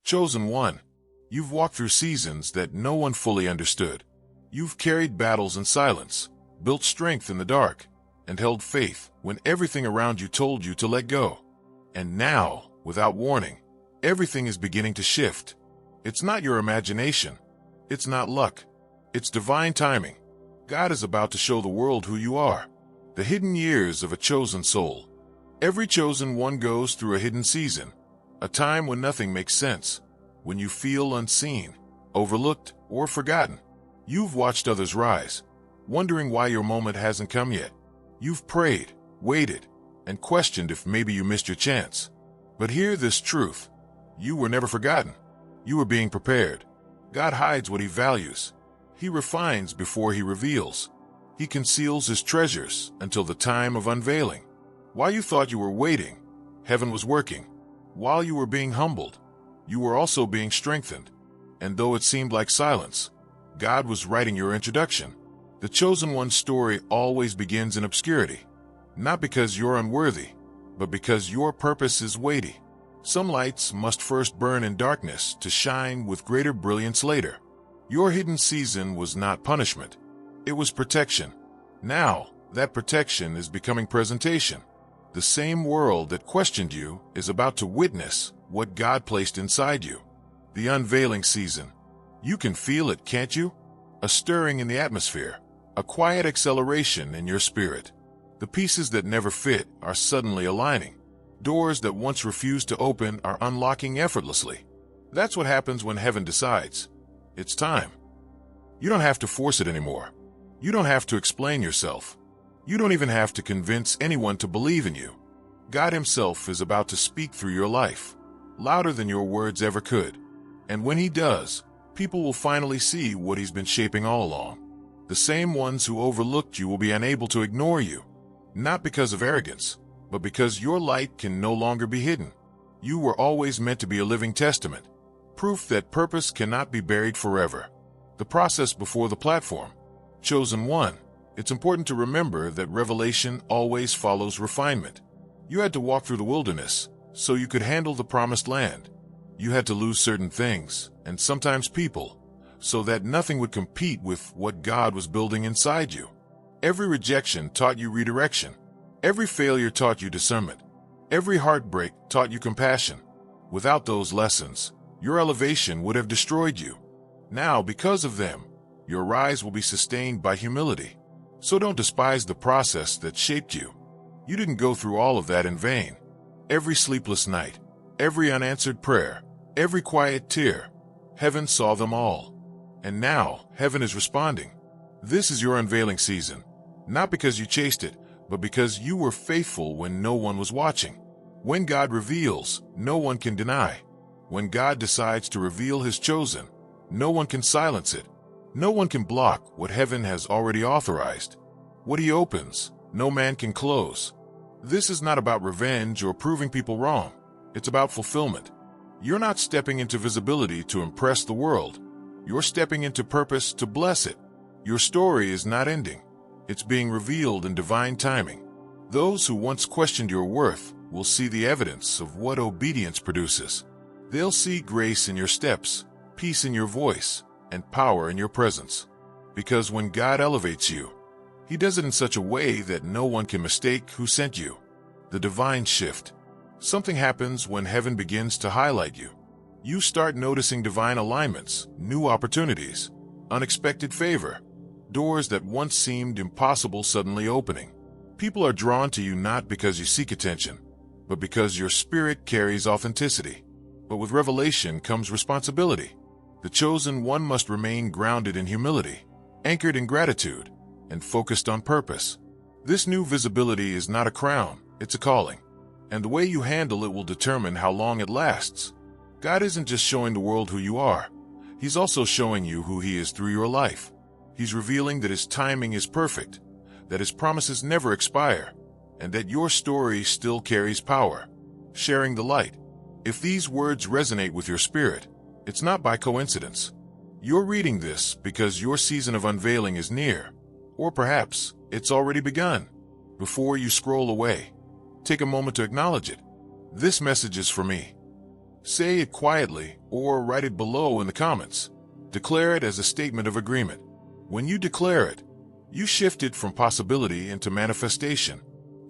Chosen one, you've walked through seasons that no one fully understood. You've carried battles in silence, built strength in the dark, and held faith when everything around you told you to let go. And now, without warning, everything is beginning to shift. It's not your imagination. It's not luck. It's divine timing. God is about to show the world who you are. The hidden years of a chosen soul. Every chosen one goes through a hidden season, a time when nothing makes sense, when you feel unseen, overlooked, or forgotten. You've watched others rise, wondering why your moment hasn't come yet. You've prayed, waited, and questioned if maybe you missed your chance. But hear this truth. You were never forgotten. You were being prepared. God hides what he values. He refines before he reveals. He conceals his treasures until the time of unveiling. While you thought you were waiting, heaven was working. While you were being humbled, you were also being strengthened. And though it seemed like silence, God was writing your introduction. The chosen one's story always begins in obscurity, not because you're unworthy, but because your purpose is weighty. Some lights must first burn in darkness to shine with greater brilliance later. Your hidden season was not punishment. It was protection. Now, that protection is becoming presentation. The same world that questioned you is about to witness what God placed inside you. The unveiling season. You can feel it, can't you? A stirring in the atmosphere, a quiet acceleration in your spirit. The pieces that never fit are suddenly aligning. Doors that once refused to open are unlocking effortlessly. That's what happens when heaven decides. It's time. You don't have to force it anymore. You don't have to explain yourself. You don't even have to convince anyone to believe in you. God himself is about to speak through your life, louder than your words ever could. And when he does, people will finally see what he's been shaping all along. The same ones who overlooked you will be unable to ignore you, not because of arrogance, but because your light can no longer be hidden. You were always meant to be a living testament, proof that purpose cannot be buried forever. The process before the platform. Chosen one. It's important to remember that revelation always follows refinement. You had to walk through the wilderness so you could handle the promised land. You had to lose certain things, and sometimes people, so that nothing would compete with what God was building inside you. Every rejection taught you redirection. Every failure taught you discernment. Every heartbreak taught you compassion. Without those lessons, your elevation would have destroyed you. Now, because of them, your rise will be sustained by humility. So don't despise the process that shaped you. You didn't go through all of that in vain. Every sleepless night, every unanswered prayer, every quiet tear, heaven saw them all. And now, heaven is responding. This is your unveiling season, not because you chased it, but because you were faithful when no one was watching. When God reveals, no one can deny. When God decides to reveal his chosen, no one can silence it. No one can block what heaven has already authorized. What he opens, no man can close. This is not about revenge or proving people wrong. It's about fulfillment. You're not stepping into visibility to impress the world. You're stepping into purpose to bless it. Your story is not ending. It's being revealed in divine timing. Those who once questioned your worth will see the evidence of what obedience produces. They'll see grace in your steps, peace in your voice, and power in your presence. Because when God elevates you, he does it in such a way that no one can mistake who sent you. The divine shift. Something happens when heaven begins to highlight you. You start noticing divine alignments, new opportunities, unexpected favor, doors that once seemed impossible suddenly opening. People are drawn to you not because you seek attention, but because your spirit carries authenticity. But with revelation comes responsibility. The chosen one must remain grounded in humility, anchored in gratitude, and focused on purpose. This new visibility is not a crown, it's a calling. And the way you handle it will determine how long it lasts. God isn't just showing the world who you are. He's also showing you who he is through your life. He's revealing that his timing is perfect, that his promises never expire, and that your story still carries power. Sharing the light. If these words resonate with your spirit, it's not by coincidence. You're reading this because your season of unveiling is near, or perhaps it's already begun. Before you scroll away, take a moment to acknowledge it. This message is for me. Say it quietly or write it below in the comments. Declare it as a statement of agreement. When you declare it, you shift it from possibility into manifestation.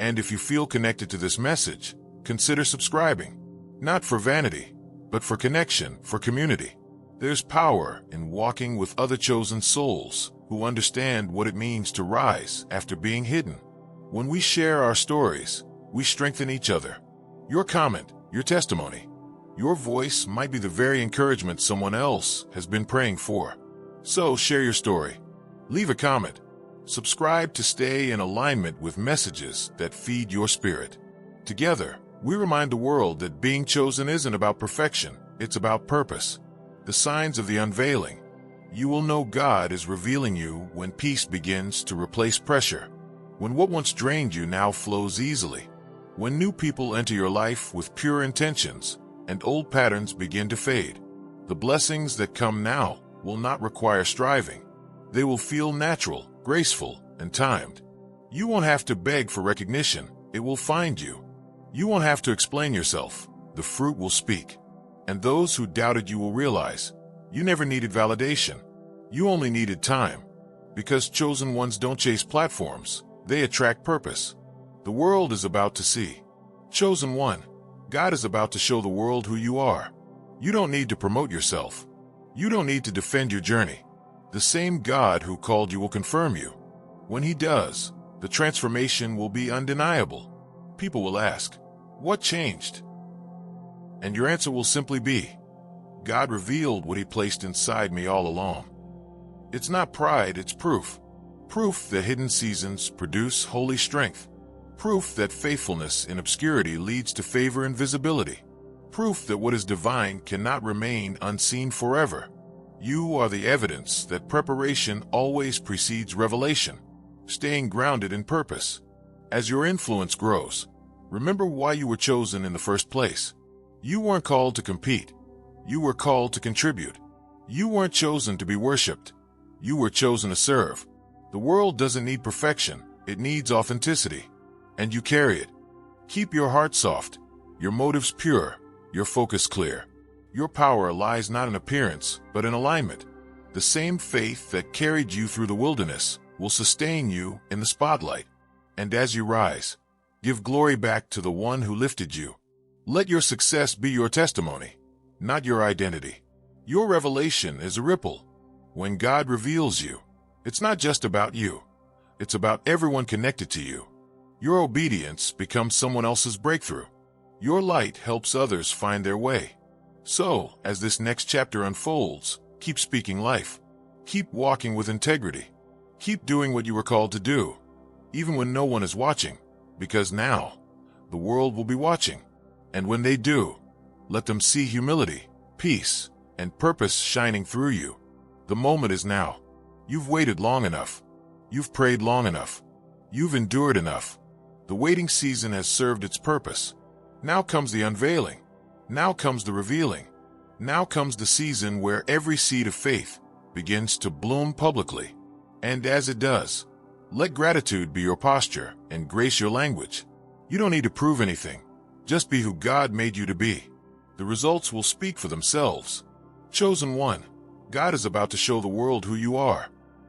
And if you feel connected to this message, consider subscribing. Not for vanity, but for connection, for community. There's power in walking with other chosen souls who understand what it means to rise after being hidden. When we share our stories, we strengthen each other. Your comment, your testimony, your voice might be the very encouragement someone else has been praying for. So share your story. Leave a comment. Subscribe to stay in alignment with messages that feed your spirit. Together, we remind the world that being chosen isn't about perfection, it's about purpose. The signs of the unveiling. You will know God is revealing you when peace begins to replace pressure. When what once drained you now flows easily. When new people enter your life with pure intentions and old patterns begin to fade. The blessings that come now will not require striving. They will feel natural, graceful, and timed. You won't have to beg for recognition, it will find you. You won't have to explain yourself, the fruit will speak. And those who doubted you will realize, you never needed validation. You only needed time. Because chosen ones don't chase platforms, they attract purpose. The world is about to see. Chosen one, God is about to show the world who you are. You don't need to promote yourself. You don't need to defend your journey. The same God who called you will confirm you. When He does, the transformation will be undeniable. People will ask, what changed? And your answer will simply be, God revealed what He placed inside me all along. It's not pride, it's proof. Proof that hidden seasons produce holy strength. Proof that faithfulness in obscurity leads to favor and visibility. Proof that what is divine cannot remain unseen forever. You are the evidence that preparation always precedes revelation, staying grounded in purpose. As your influence grows, remember why you were chosen in the first place. You weren't called to compete. You were called to contribute. You weren't chosen to be worshipped. You were chosen to serve. The world doesn't need perfection, it needs authenticity. And you carry it. Keep your heart soft, your motives pure, your focus clear. Your power lies not in appearance, but in alignment. The same faith that carried you through the wilderness will sustain you in the spotlight. And as you rise, give glory back to the one who lifted you. Let your success be your testimony, not your identity. Your revelation is a ripple. When God reveals you, it's not just about you. It's about everyone connected to you. Your obedience becomes someone else's breakthrough. Your light helps others find their way. So, as this next chapter unfolds, keep speaking life. Keep walking with integrity. Keep doing what you were called to do, even when no one is watching, because now, the world will be watching. And when they do, let them see humility, peace, and purpose shining through you. The moment is now. You've waited long enough. You've prayed long enough. You've endured enough. The waiting season has served its purpose. Now comes the unveiling. Now comes the revealing. Now comes the season where every seed of faith begins to bloom publicly. And as it does, let gratitude be your posture and grace your language. You don't need to prove anything. Just be who God made you to be. The results will speak for themselves. Chosen one, God is about to show the world who you are.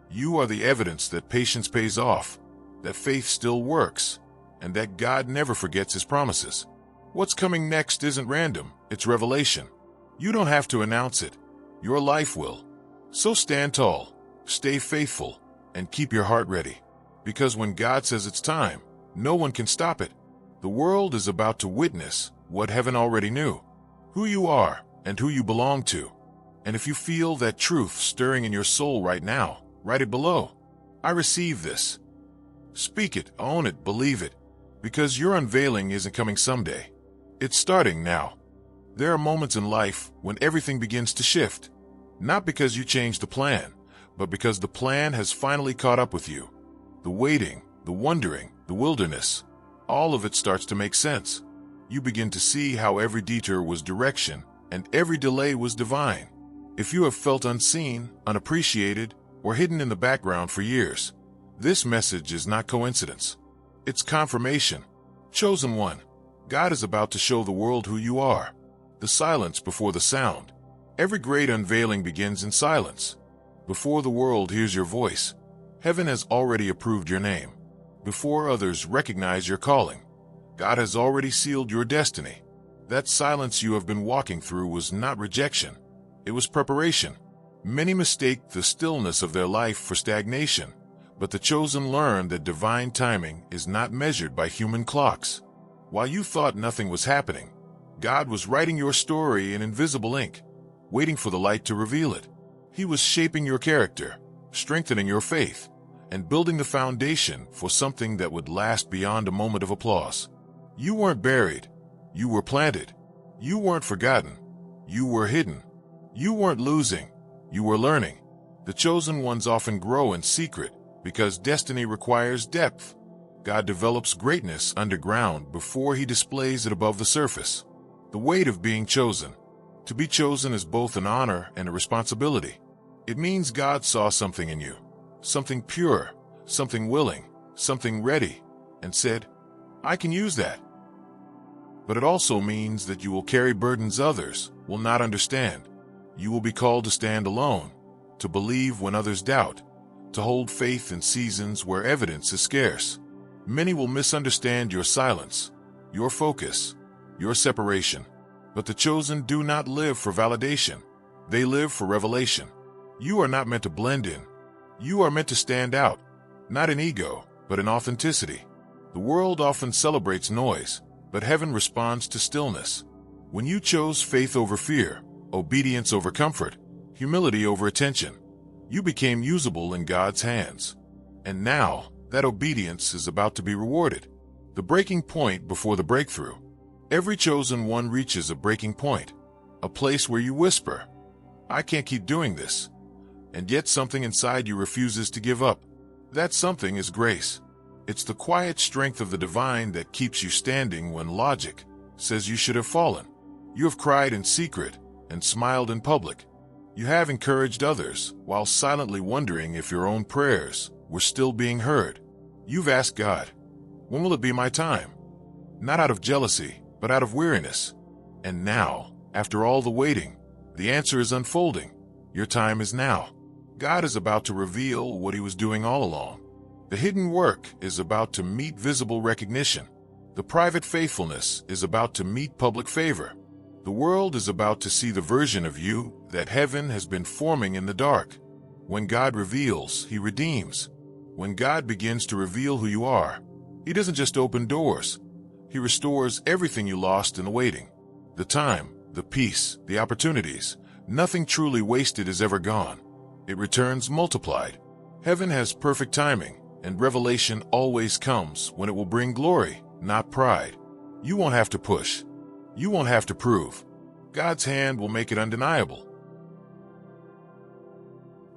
You are the evidence that patience pays off, that faith still works, and that God never forgets His promises. What's coming next isn't random, it's revelation. You don't have to announce it. Your life will. So stand tall, stay faithful, and keep your heart ready. Because when God says it's time, no one can stop it. The world is about to witness what heaven already knew. Who you are and who you belong to. And if you feel that truth stirring in your soul right now, write it below. I receive this. Speak it, own it, believe it. Because your unveiling isn't coming someday. It's starting now. There are moments in life when everything begins to shift. Not because you changed the plan, but because the plan has finally caught up with you. The waiting, the wondering, the wilderness, all of it starts to make sense. You begin to see how every detour was direction and every delay was divine. If you have felt unseen, unappreciated, or hidden in the background for years, this message is not coincidence. It's confirmation. Chosen one, God is about to show the world who you are. the silence before the sound. Every great unveiling begins in silence. Before the world hears your voice, heaven has already approved your name. Before others recognize your calling, God has already sealed your destiny. That silence you have been walking through was not rejection. It was preparation. Many mistake the stillness of their life for stagnation, but the chosen learn that divine timing is not measured by human clocks. While you thought nothing was happening, God was writing your story in invisible ink, waiting for the light to reveal it. He was shaping your character, strengthening your faith, and building the foundation for something that would last beyond a moment of applause. You weren't buried. You were planted. You weren't forgotten. You were hidden. You weren't losing. You were learning. The chosen ones often grow in secret because destiny requires depth. God develops greatness underground before he displays it above the surface. The weight of being chosen. To be chosen is both an honor and a responsibility. It means God saw something in you, something pure, something willing, something ready, and said, I can use that. But it also means that you will carry burdens others will not understand. You will be called to stand alone, to believe when others doubt, to hold faith in seasons where evidence is scarce. Many will misunderstand your silence, your focus, your separation. But the chosen do not live for validation. They live for revelation. You are not meant to blend in. You are meant to stand out, not in ego, but in authenticity. The world often celebrates noise, but heaven responds to stillness. When you chose faith over fear, obedience over comfort, humility over attention, you became usable in God's hands. And now, that obedience is about to be rewarded. The breaking point before the breakthrough. Every chosen one reaches a breaking point, a place where you whisper, I can't keep doing this. And yet something inside you refuses to give up. That something is grace. It's the quiet strength of the divine that keeps you standing when logic says you should have fallen. You have cried in secret and smiled in public. You have encouraged others while silently wondering if your own prayers were still being heard. You've asked God, when will it be my time? Not out of jealousy, but out of weariness. And now, after all the waiting, the answer is unfolding. Your time is now. God is about to reveal what he was doing all along. The hidden work is about to meet visible recognition. The private faithfulness is about to meet public favor. The world is about to see the version of you that heaven has been forming in the dark. When God reveals, he redeems. When God begins to reveal who you are, he doesn't just open doors. He restores everything you lost in the waiting. The time, the peace, the opportunities. Nothing truly wasted is ever gone. It returns multiplied. Heaven has perfect timing, and revelation always comes when it will bring glory, not pride. You won't have to push. You won't have to prove. God's hand will make it undeniable.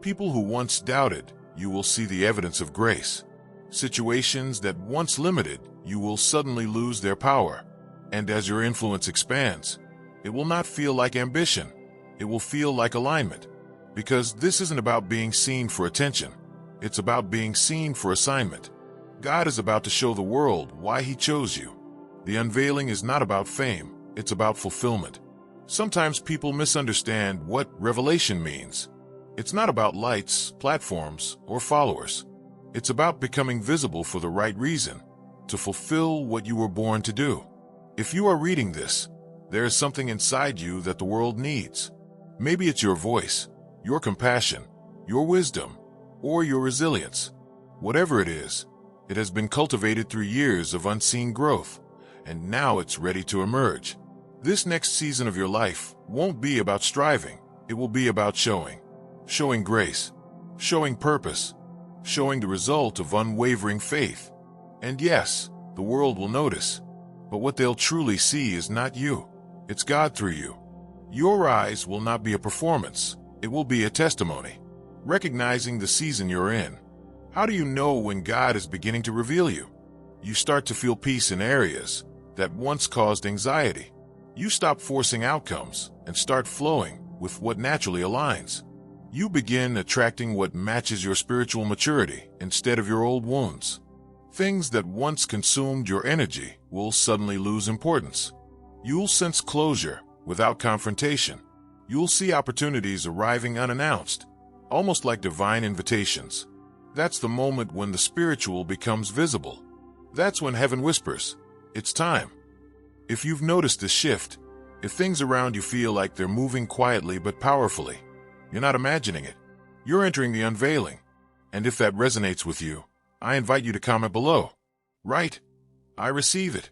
People who once doubted, you will see the evidence of grace. Situations that once limited, you will suddenly lose their power. And as your influence expands, it will not feel like ambition. It will feel like alignment. Because this isn't about being seen for attention. It's about being seen for assignment. God is about to show the world why he chose you. The unveiling is not about fame. It's about fulfillment. Sometimes people misunderstand what revelation means. It's not about lights, platforms, or followers. It's about becoming visible for the right reason, to fulfill what you were born to do. If you are reading this, there is something inside you that the world needs. Maybe it's your voice, your compassion, your wisdom, or your resilience. Whatever it is, it has been cultivated through years of unseen growth, and now it's ready to emerge. This next season of your life won't be about striving. It will be about showing grace, showing purpose, showing the result of unwavering faith. And yes, the world will notice, but what they'll truly see is not you. It's God through you. Your eyes will not be a performance. It will be a testimony. Recognizing the season you're in. How do you know when God is beginning to reveal you? You start to feel peace in areas that once caused anxiety. You stop forcing outcomes and start flowing with what naturally aligns. You begin attracting what matches your spiritual maturity instead of your old wounds. Things that once consumed your energy will suddenly lose importance. You'll sense closure without confrontation. You'll see opportunities arriving unannounced, almost like divine invitations. That's the moment when the spiritual becomes visible. That's when heaven whispers, "It's time." If you've noticed this shift, if things around you feel like they're moving quietly but powerfully, you're not imagining it. You're entering the unveiling. And if that resonates with you, I invite you to comment below. Write, "I receive it,"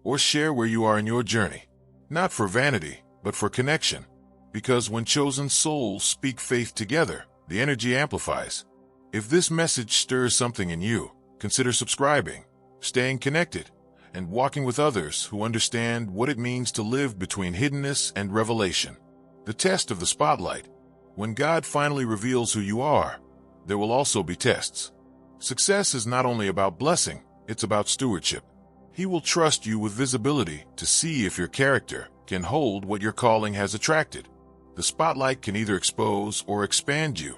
or share where you are in your journey. Not for vanity, but for connection. Because when chosen souls speak faith together, the energy amplifies. If this message stirs something in you, consider subscribing, staying connected, and walking with others who understand what it means to live between hiddenness and revelation. The test of the spotlight. When God finally reveals who you are, there will also be tests. Success is not only about blessing, it's about stewardship. He will trust you with visibility to see if your character can hold what your calling has attracted. The spotlight can either expose or expand you,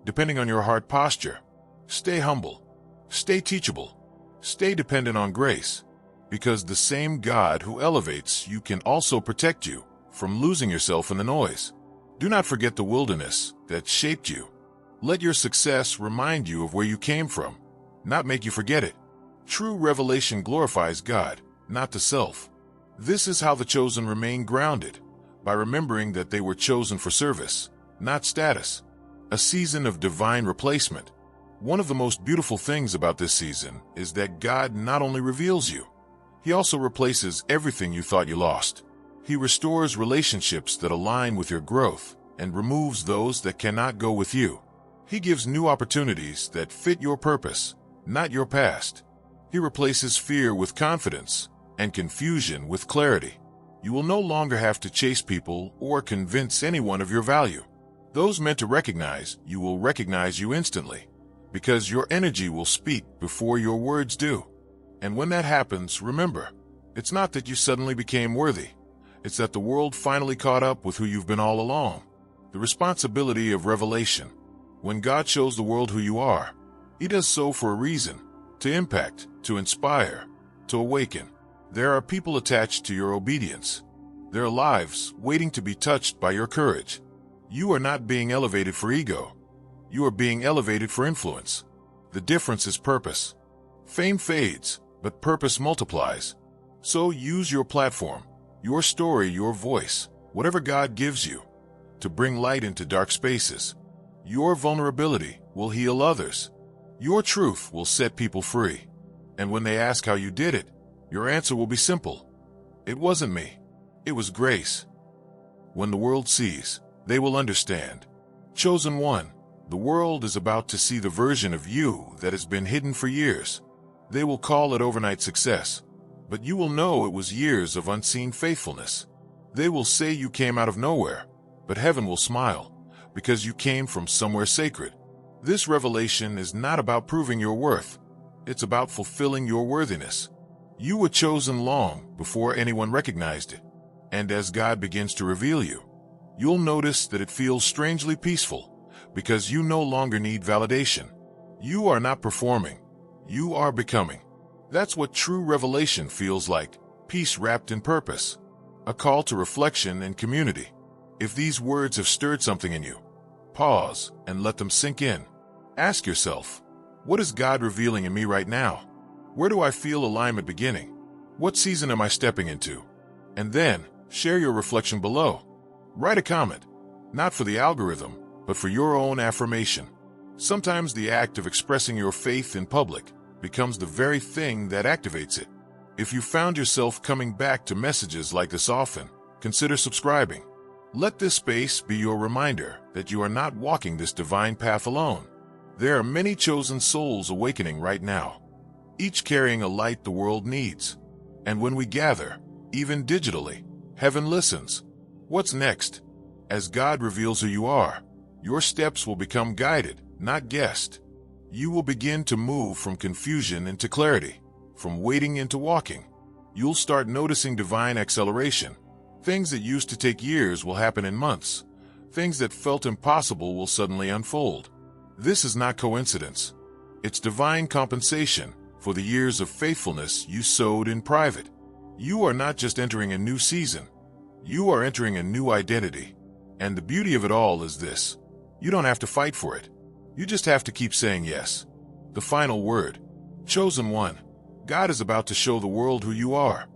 depending on your heart posture. Stay humble. Stay teachable. Stay dependent on grace, because the same God who elevates you can also protect you from losing yourself in the noise. Do not forget the wilderness that shaped you. Let your success remind you of where you came from, not make you forget it. True revelation glorifies God, not the self. This is how the chosen remain grounded, by remembering that they were chosen for service, not status. A season of divine replacement. One of the most beautiful things about this season is that God not only reveals you, He also replaces everything you thought you lost. He restores relationships that align with your growth and removes those that cannot go with you. He gives new opportunities that fit your purpose, not your past. He replaces fear with confidence and confusion with clarity. You will no longer have to chase people or convince anyone of your value. Those meant to recognize you will recognize you instantly, because your energy will speak before your words do. And when that happens, remember, it's not that you suddenly became worthy. It's that the world finally caught up with who you've been all along. The responsibility of revelation. When God shows the world who you are, He does so for a reason, to impact, to inspire, to awaken. There are people attached to your obedience. There are lives waiting to be touched by your courage. You are not being elevated for ego. You are being elevated for influence. The difference is purpose. Fame fades, but purpose multiplies. So use your platform, your story, your voice, whatever God gives you, to bring light into dark spaces. Your vulnerability will heal others. Your truth will set people free. And when they ask how you did it, your answer will be simple. It wasn't me. It was grace. When the world sees, they will understand. Chosen one, the world is about to see the version of you that has been hidden for years. They will call it overnight success, but you will know it was years of unseen faithfulness. They will say you came out of nowhere, but heaven will smile, because you came from somewhere sacred. This revelation is not about proving your worth. It's about fulfilling your worthiness. You were chosen long before anyone recognized it. And as God begins to reveal you, you'll notice that it feels strangely peaceful, because you no longer need validation. You are not performing. You are becoming. That's what true revelation feels like, peace wrapped in purpose. A call to reflection and community. If these words have stirred something in you, pause and let them sink in. Ask yourself, what is God revealing in me right now? Where do I feel alignment beginning? What season am I stepping into? And then, share your reflection below. Write a comment, not for the algorithm, but for your own affirmation. Sometimes the act of expressing your faith in public becomes the very thing that activates it. If you found yourself coming back to messages like this often, consider subscribing. Let this space be your reminder that you are not walking this divine path alone. There are many chosen souls awakening right now, each carrying a light the world needs. And when we gather, even digitally, heaven listens. What's next? As God reveals who you are, your steps will become guided, not guessed. You will begin to move from confusion into clarity, from waiting into walking. You'll start noticing divine acceleration. Things that used to take years will happen in months. Things that felt impossible will suddenly unfold. This is not coincidence. It's divine compensation for the years of faithfulness you sowed in private. You are not just entering a new season. You are entering a new identity. And the beauty of it all is this: you don't have to fight for it. You just have to keep saying yes. The final word. Chosen one. God is about to show the world who you are.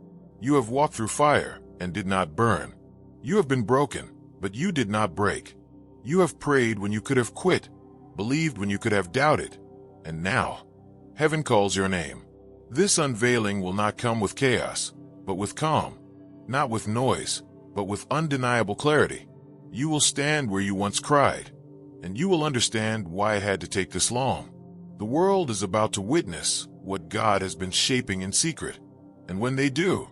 You have walked through fire and did not burn. You have been broken, but you did not break. You have prayed when you could have quit, believed when you could have doubted, and now, heaven calls your name. This unveiling will not come with chaos, but with calm. Not with noise, but with undeniable clarity. You will stand where you once cried, and you will understand why it had to take this long. The world is about to witness what God has been shaping in secret, and when they do,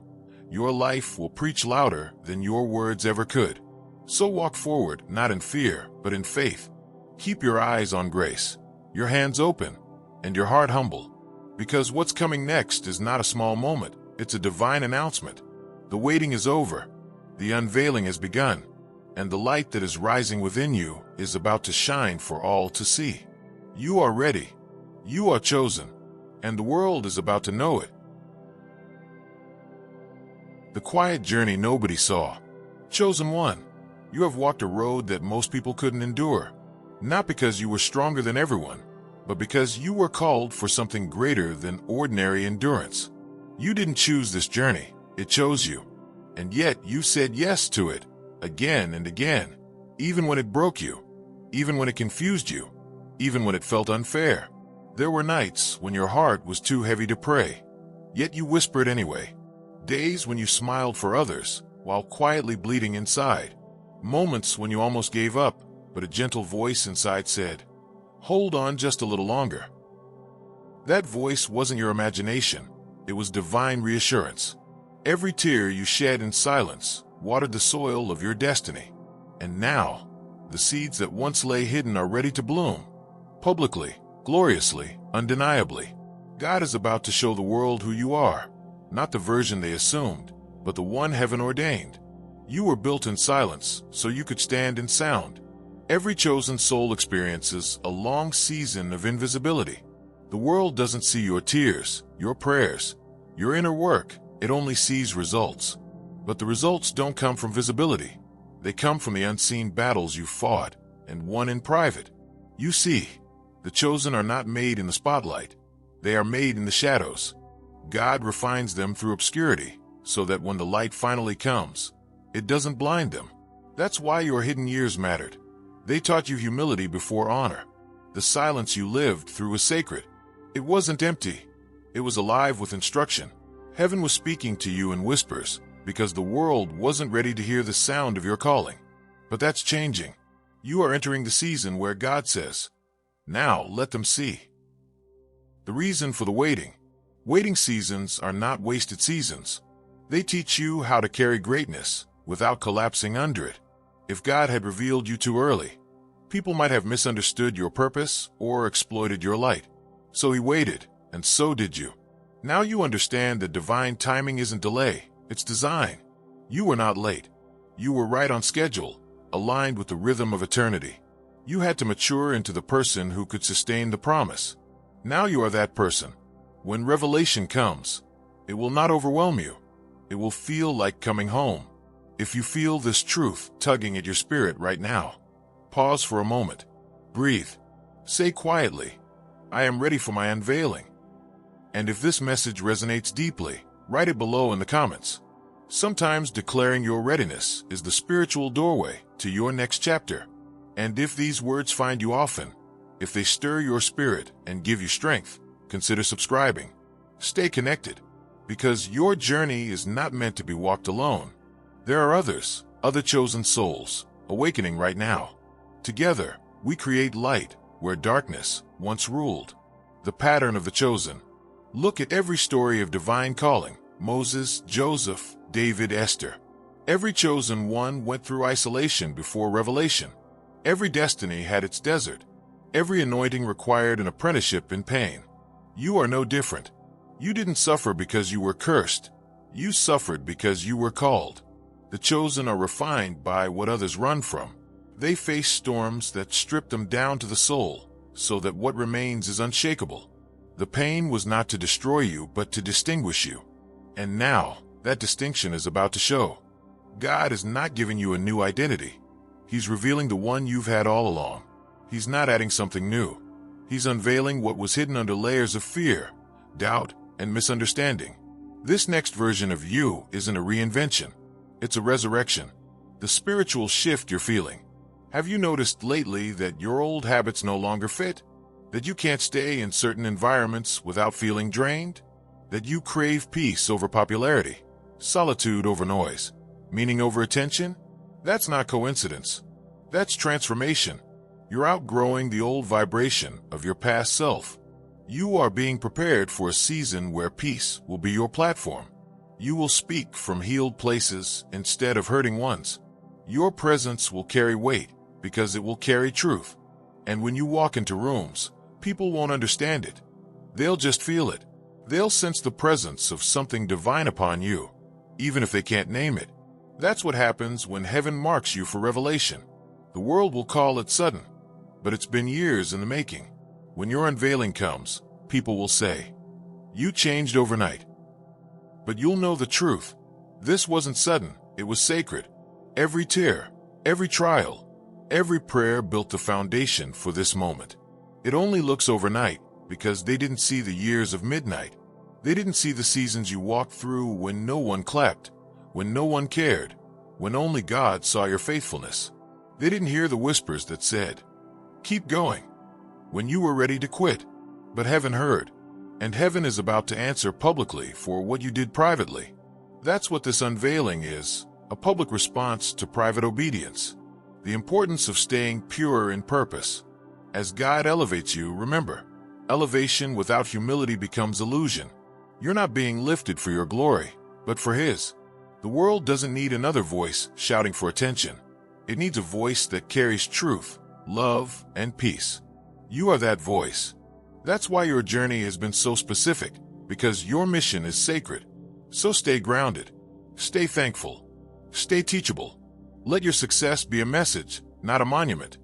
your life will preach louder than your words ever could. So walk forward, not in fear, but in faith. Keep your eyes on grace, your hands open, and your heart humble, because what's coming next is not a small moment, it's a divine announcement. The waiting is over, the unveiling has begun, and the light that is rising within you is about to shine for all to see. You are ready, you are chosen, and the world is about to know it. The quiet journey nobody saw. Chosen one. You have walked a road that most people couldn't endure, not because you were stronger than everyone, but because you were called for something greater than ordinary endurance. You didn't choose this journey, it chose you. And yet you said yes to it, again and again, even when it broke you, even when it confused you, even when it felt unfair. There were nights when your heart was too heavy to pray, yet you whispered anyway. Days when you smiled for others while quietly bleeding inside. Moments when you almost gave up, but a gentle voice inside said, "Hold on just a little longer." That voice wasn't your imagination, it was divine reassurance. Every tear you shed in silence watered the soil of your destiny. And now, the seeds that once lay hidden are ready to bloom. Publicly, gloriously, undeniably. God is about to show the world who you are, not the version they assumed, but the one heaven ordained. You were built in silence, so you could stand in sound. Every chosen soul experiences a long season of invisibility. The world doesn't see your tears, your prayers, your inner work. It only sees results. But the results don't come from visibility. They come from the unseen battles you fought and won in private. You see, the chosen are not made in the spotlight. They are made in the shadows. God refines them through obscurity, so that when the light finally comes, it doesn't blind them. That's why your hidden years mattered. They taught you humility before honor. The silence you lived through was sacred. It wasn't empty. It was alive with instruction. Heaven was speaking to you in whispers, because the world wasn't ready to hear the sound of your calling. But that's changing. You are entering the season where God says, "Now let them see." The reason for the waiting. Waiting seasons are not wasted seasons. They teach you how to carry greatness without collapsing under it. If God had revealed you too early, people might have misunderstood your purpose or exploited your light. So he waited, and so did you. Now you understand that divine timing isn't delay, it's design. You were not late. You were right on schedule, aligned with the rhythm of eternity. You had to mature into the person who could sustain the promise. Now you are that person. When revelation comes, it will not overwhelm you. It will feel like coming home. If you feel this truth tugging at your spirit right now, pause for a moment. Breathe. Say quietly, "I am ready for my unveiling." And if this message resonates deeply, write it below in the comments. Sometimes declaring your readiness is the spiritual doorway to your next chapter. And if these words find you often, if they stir your spirit and give you strength, consider subscribing. Stay connected, because your journey is not meant to be walked alone. There are others, other chosen souls, awakening right now. Together, we create light where darkness once ruled. The pattern of the chosen. Look at every story of divine calling: Moses, Joseph, David, Esther. Every chosen one went through isolation before revelation. Every destiny had its desert. Every anointing required an apprenticeship in pain. You are no different. You didn't suffer because you were cursed. You suffered because you were called. The chosen are refined by what others run from. They face storms that strip them down to the soul, so that what remains is unshakable. The pain was not to destroy you, but to distinguish you. And now, that distinction is about to show. God is not giving you a new identity. He's revealing the one you've had all along. He's not adding something new. He's unveiling what was hidden under layers of fear, doubt, and misunderstanding. This next version of you isn't a reinvention. It's a resurrection. The spiritual shift you're feeling. Have you noticed lately that your old habits no longer fit? That you can't stay in certain environments without feeling drained? That you crave peace over popularity, solitude over noise, meaning over attention? That's not coincidence. That's transformation. You're outgrowing the old vibration of your past self. You are being prepared for a season where peace will be your platform. You will speak from healed places instead of hurting ones. Your presence will carry weight because it will carry truth. And when you walk into rooms, people won't understand it. They'll just feel it. They'll sense the presence of something divine upon you, even if they can't name it. That's what happens when heaven marks you for revelation. The world will call it sudden, but it's been years in the making. When your unveiling comes, people will say, "You changed overnight." But you'll know the truth. This wasn't sudden, it was sacred. Every tear, every trial, every prayer built the foundation for this moment. It only looks overnight because they didn't see the years of midnight. They didn't see the seasons you walked through when no one clapped, when no one cared, when only God saw your faithfulness. They didn't hear the whispers that said, "Keep going," when you were ready to quit. But heaven heard, and heaven is about to answer publicly for what you did privately. That's what this unveiling is, a public response to private obedience. The importance of staying pure in purpose. As God elevates you, remember, elevation without humility becomes illusion. You're not being lifted for your glory, but for His. The world doesn't need another voice shouting for attention. It needs a voice that carries truth, love, and peace. You are that voice. That's why your journey has been so specific, because your mission is sacred. So stay grounded, stay thankful, stay teachable. Let your success be a message, not a monument.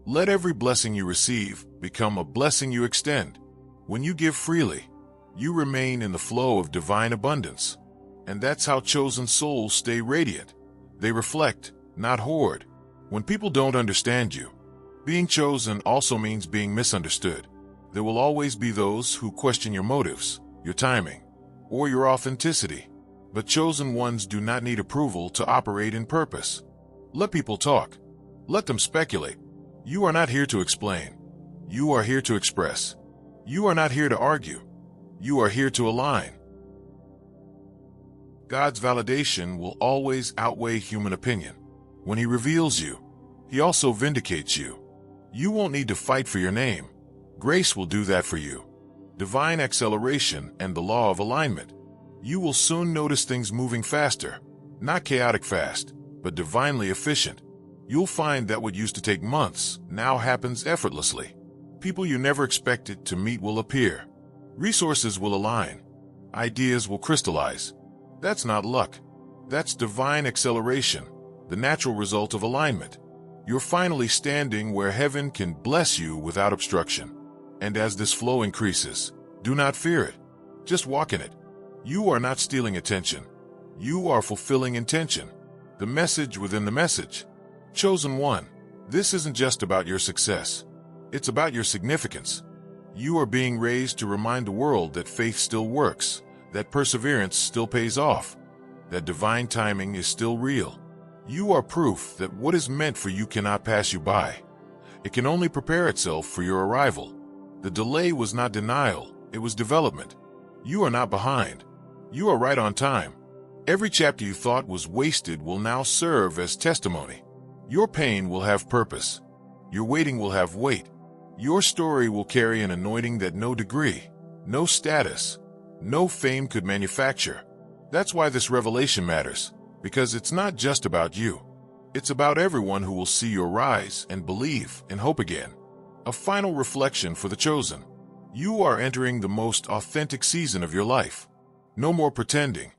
Let every blessing you receive become a blessing you extend. When you give freely, you remain in the flow of divine abundance. And that's how chosen souls stay radiant. They reflect, not hoard. When people don't understand you, being chosen also means being misunderstood. There will always be those who question your motives, your timing, or your authenticity. But chosen ones do not need approval to operate in purpose. Let people talk. Let them speculate. You are not here to explain. You are here to express. You are not here to argue. You are here to align. God's validation will always outweigh human opinion. When He reveals you, He also vindicates you. You won't need to fight for your name. Grace will do that for you. Divine acceleration and the law of alignment. You will soon notice things moving faster, not chaotic fast, but divinely efficient. You'll find that what used to take months now happens effortlessly. People you never expected to meet will appear. Resources will align. Ideas will crystallize. That's not luck. That's divine acceleration, the natural result of alignment. You're finally standing where heaven can bless you without obstruction. And as this flow increases, do not fear it. Just walk in it. You are not stealing attention. You are fulfilling intention. The message within the message. Chosen one, this isn't just about your success. It's about your significance. You are being raised to remind the world that faith still works, that perseverance still pays off, that divine timing is still real. You are proof that what is meant for you cannot pass you by. It can only prepare itself for your arrival. The delay was not denial, it was development. You are not behind. You are right on time. Every chapter you thought was wasted will now serve as testimony. Your pain will have purpose. Your waiting will have weight. Your story will carry an anointing that no degree, no status, no fame could manufacture. That's why this revelation matters, because it's not just about you. It's about everyone who will see your rise and believe and hope again. A final reflection for the chosen. You are entering the most authentic season of your life. No more pretending.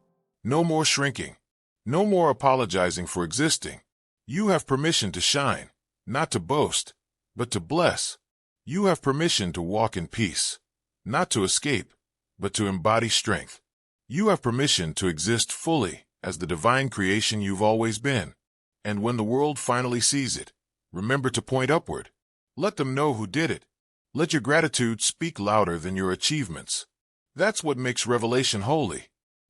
No more shrinking. No more apologizing for existing. You have permission to shine, not to boast, but to bless. You have permission to walk in peace, not to escape, but to embody strength. You have permission to exist fully as the divine creation you've always been. And when the world finally sees it, remember to point upward. Let them know who did it. Let your gratitude speak louder than your achievements. That's what makes revelation holy.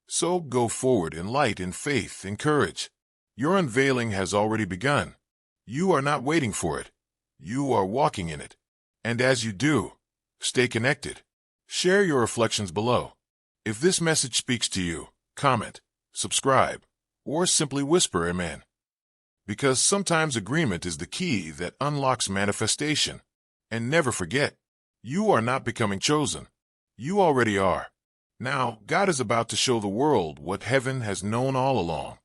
So go forward in light, in faith, in courage. Your unveiling has already begun. You are not waiting for it. You are walking in it. And as you do, stay connected. Share your reflections below. If this message speaks to you, comment, subscribe, or simply whisper amen. Because sometimes agreement is the key that unlocks manifestation. And never forget, you are not becoming chosen. You already are. Now, God is about to show the world what heaven has known all along.